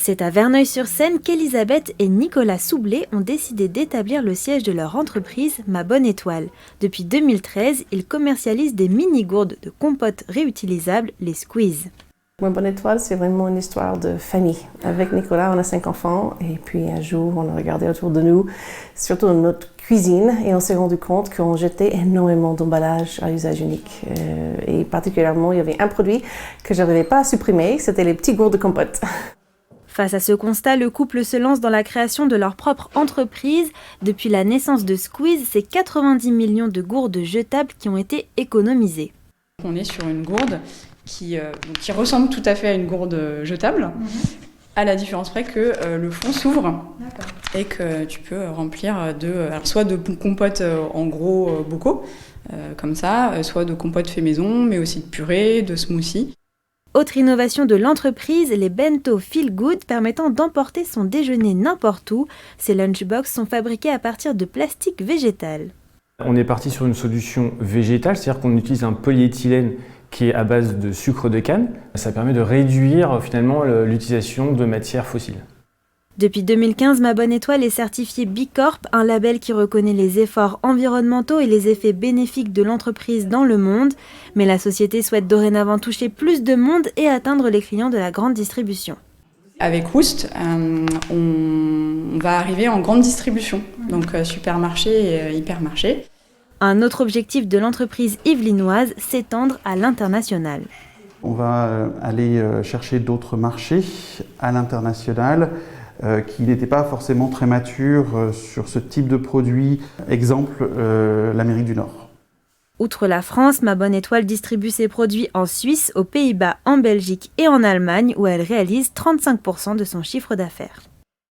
C'est à Verneuil-sur-Seine qu'Elisabeth et Nicolas Soublé ont décidé d'établir le siège de leur entreprise Ma Bonne Étoile. Depuis 2013, ils commercialisent des mini-gourdes de compote réutilisables, les Squeeze. Ma Bonne Étoile, c'est vraiment une histoire de famille. Avec Nicolas, on a 5 enfants et puis un jour, on a regardé autour de nous, surtout dans notre cuisine, et on s'est rendu compte qu'on jetait énormément d'emballages à usage unique. Et particulièrement, il y avait un produit que je n'arrivais pas à supprimer, c'était les petits gourdes de compote. Face à ce constat, le couple se lance dans la création de leur propre entreprise. Depuis la naissance de Squeeze, c'est 90 millions de gourdes jetables qui ont été économisées. On est sur une gourde qui ressemble tout à fait à une gourde jetable, à la différence près que le fond s'ouvre et que tu peux remplir soit de compote en gros bocaux, comme ça, soit de compote fait maison, mais aussi de purée, de smoothie. Autre innovation de l'entreprise, les bento Feel Good permettant d'emporter son déjeuner n'importe où. Ces lunchbox sont fabriqués à partir de plastique végétal. On est parti sur une solution végétale, c'est-à-dire qu'on utilise un polyéthylène qui est à base de sucre de canne. Ça permet de réduire finalement l'utilisation de matières fossiles. Depuis 2015, Ma Bonne Étoile est certifiée B Corp, un label qui reconnaît les efforts environnementaux et les effets bénéfiques de l'entreprise dans le monde. Mais la société souhaite dorénavant toucher plus de monde et atteindre les clients de la grande distribution. Avec Roost, on va arriver en grande distribution, donc supermarché et hypermarché. Un autre objectif de l'entreprise yvelinoise, s'étendre à l'international. On va aller chercher d'autres marchés à l'international qui n'étaient pas forcément très matures sur ce type de produit. Exemple, l'Amérique du Nord. Outre la France, Ma Bonne Étoile distribue ses produits en Suisse, aux Pays-Bas, en Belgique et en Allemagne où elle réalise 35% de son chiffre d'affaires.